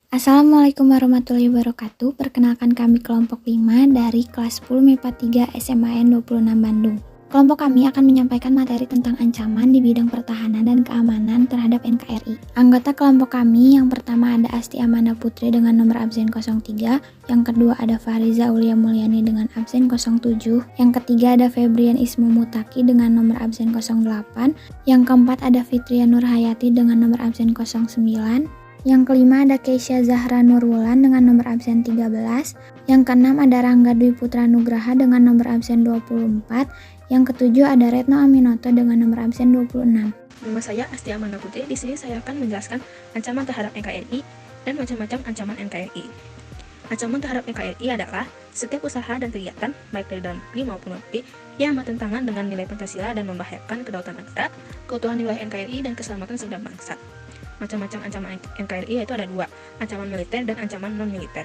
Assalamualaikum warahmatullahi wabarakatuh. Perkenalkan kami kelompok 5 dari kelas 10 MIPA 3 SMAN 26 Bandung. Kelompok kami akan menyampaikan materi tentang ancaman di bidang pertahanan dan keamanan terhadap NKRI. Anggota kelompok kami yang pertama ada Asti Amanda Putri dengan nomor absen 03, yang kedua ada Fariza Aulia Mulyani dengan absen 07, yang ketiga ada Febrian Ismu Mutaki dengan nomor absen 08, yang keempat ada Fitria Nurhayati dengan nomor absen 09, yang kelima ada Keisha Zahra Nurwulan dengan nomor absen 13. Yang keenam ada Rangga Dwi Putra Nugraha dengan nomor absen 24. Yang ketujuh ada Retno Aminoto dengan nomor absen 26. Nama saya Asti Amanda Putri. Di sini saya akan menjelaskan ancaman terhadap NKRI dan macam-macam ancaman NKRI. Ancaman terhadap NKRI adalah setiap usaha dan kegiatan, baik dari dalam negeri maupun luar negeri, yang bertentangan dengan nilai Pancasila dan membahayakan kedaulatan negara, keutuhan wilayah NKRI, dan keselamatan segenap bangsa. Macam-macam ancaman NKRI yaitu ada dua, ancaman militer dan ancaman non-militer.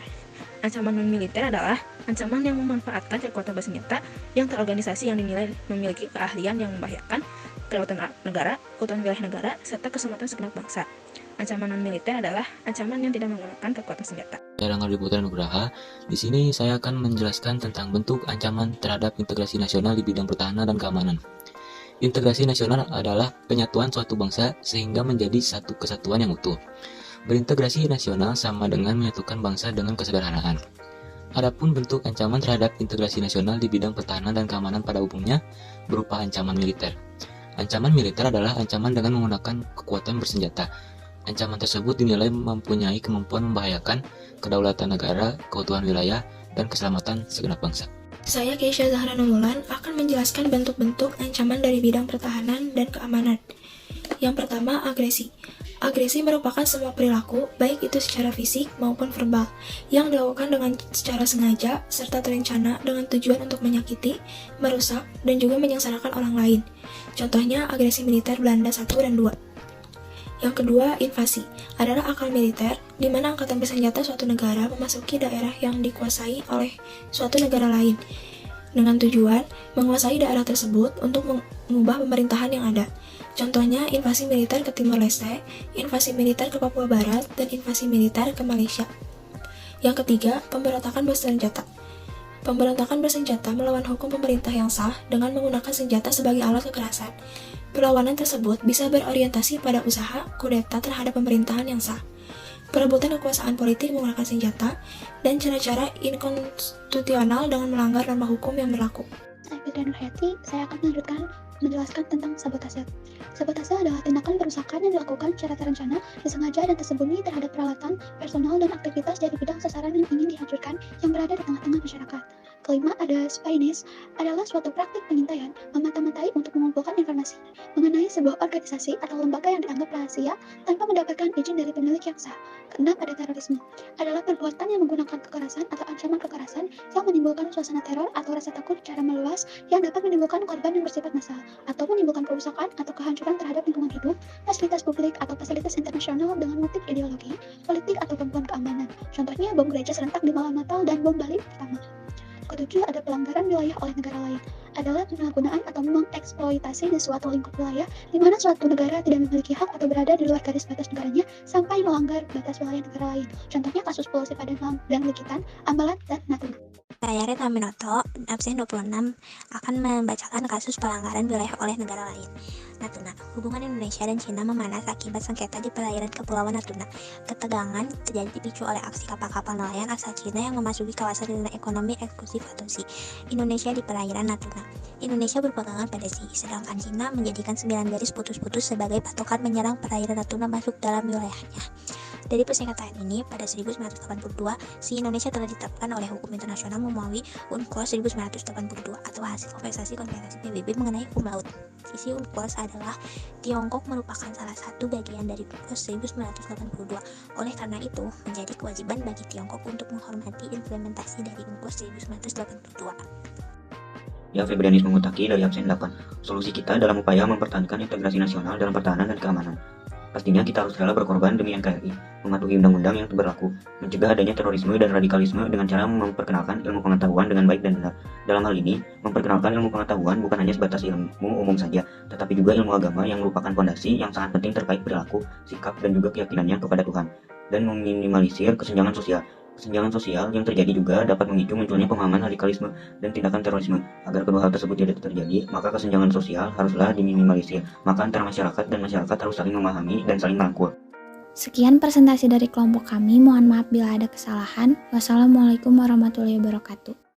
Ancaman non-militer adalah ancaman yang memanfaatkan kekuatan bersenjata yang terorganisasi yang dinilai memiliki keahlian yang membahayakan kedaulatan negara, keutuhan wilayah negara, serta keselamatan segenap bangsa. Ancaman non-militer adalah ancaman yang tidak menggunakan kekuatan senjata. Saya Rangga Dwi Putra Nugraha. Di sini saya akan menjelaskan tentang bentuk ancaman terhadap integrasi nasional di bidang pertahanan dan keamanan. Integrasi nasional adalah penyatuan suatu bangsa sehingga menjadi satu kesatuan yang utuh. Berintegrasi nasional sama dengan menyatukan bangsa dengan kesederhanaan. Adapun bentuk ancaman terhadap integrasi nasional di bidang pertahanan dan keamanan pada umumnya berupa ancaman militer. Ancaman militer adalah ancaman dengan menggunakan kekuatan bersenjata. Ancaman tersebut dinilai mempunyai kemampuan membahayakan kedaulatan negara, keutuhan wilayah, dan keselamatan segenap bangsa. Saya Keisha Zahra Nurwulan akan menjelaskan bentuk-bentuk ancaman dari bidang pertahanan dan keamanan. Yang pertama, agresi. Agresi merupakan semua perilaku, baik itu secara fisik maupun verbal, yang dilakukan dengan secara sengaja serta terencana dengan tujuan untuk menyakiti, merusak, dan juga menyengsarakan orang lain. Contohnya, agresi militer Belanda 1 dan 2. Yang kedua, invasi adalah akal militer, di mana angkatan bersenjata suatu negara memasuki daerah yang dikuasai oleh suatu negara lain, dengan tujuan menguasai daerah tersebut untuk mengubah pemerintahan yang ada. Contohnya, invasi militer ke Timor Leste, invasi militer ke Papua Barat, dan invasi militer ke Malaysia. Yang ketiga, pemberontakan bersenjata. Pemberontakan bersenjata melawan hukum pemerintah yang sah dengan menggunakan senjata sebagai alat kekerasan. Perlawanan tersebut bisa berorientasi pada usaha kudeta terhadap pemerintahan yang sah, perebutan kekuasaan politik menggunakan senjata, dan cara-cara inkonstitusional dengan melanggar norma hukum yang berlaku. Saya Fitria Nurhayati, saya akan menjelaskan tentang sabotase. Sabotase adalah tindakan perusakan yang dilakukan secara terencana, disengaja, dan tersembunyi terhadap peralatan, personal, dan aktivitas dari bidang sasaran yang ingin dihancurkan yang berada di tengah-tengah masyarakat. Kelima, ada spyness, adalah suatu praktik pengintaian, memata-matai untuk mengumpulkan informasi mengenai sebuah organisasi atau lembaga yang dianggap rahasia tanpa mendapatkan izin dari pemilik yang sah. Keenam, ada terorisme, adalah perbuatan yang menggunakan kekerasan atau ancaman kekerasan yang menimbulkan suasana teror atau rasa takut secara meluas yang dapat menimbulkan korban yang bersifat massal atau menimbulkan kerusakan atau kehancuran terhadap lingkungan hidup, fasilitas publik atau fasilitas internasional dengan motif ideologi, politik atau gangguan keamanan. Contohnya bom gereja serentak di malam Natal dan bom Bali pertama. Ketujuh, ada pelanggaran wilayah oleh negara lain, adalah penyalahgunaan atau mengeksploitasi di suatu lingkup wilayah di mana suatu negara tidak memiliki hak atau berada di luar garis batas negaranya sampai melanggar batas wilayah negara lain. Contohnya kasus polusi Padang dan Likitan, Ambalat, dan Natuna. Saya Retno Aminoto, absen 26, akan membacakan kasus pelanggaran wilayah oleh negara lain. Natuna, hubungan Indonesia dan Cina memanas akibat sengketa di perairan Kepulauan Natuna. Ketegangan terjadi dipicu oleh aksi kapal-kapal nelayan asal Cina yang memasuki kawasan zona ekonomi eksklusif atau ZEE Indonesia di perairan Natuna. Indonesia berpegangan pada ZEE, sedangkan Cina menjadikan 9 garis putus-putus sebagai patokan menyerang perairan Natuna masuk dalam wilayahnya. Dari persingkatan ini, pada 1982, si Indonesia telah ditetapkan oleh hukum internasional melalui UNCLOS 1982 atau hasil konversasi PBB mengenai hukum laut. Isi UNCLOS adalah Tiongkok merupakan salah satu bagian dari UNCLOS 1982. Oleh karena itu, menjadi kewajiban bagi Tiongkok untuk menghormati implementasi dari UNCLOS 1982. Ya, Febrian Ismu Mutaki dari absen 8. Solusi kita dalam upaya mempertahankan integrasi nasional dalam pertahanan dan keamanan. Pastinya kita harus rela berkorban demi NKRI, mematuhi undang-undang yang berlaku, mencegah adanya terorisme dan radikalisme dengan cara memperkenalkan ilmu pengetahuan dengan baik dan benar. Dalam hal ini, memperkenalkan ilmu pengetahuan bukan hanya sebatas ilmu umum saja, tetapi juga ilmu agama yang merupakan fondasi yang sangat penting terkait perilaku, sikap, dan juga keyakinannya kepada Tuhan. dan meminimalisir kesenjangan sosial. Kesenjangan sosial yang terjadi juga dapat memicu munculnya pemahaman radikalisme dan tindakan terorisme. Agar kedua hal tersebut tidak terjadi, maka kesenjangan sosial haruslah diminimalisir. Maka antara masyarakat dan masyarakat harus saling memahami dan saling merangkul. Sekian presentasi dari kelompok kami, mohon maaf bila ada kesalahan. Wassalamualaikum warahmatullahi wabarakatuh.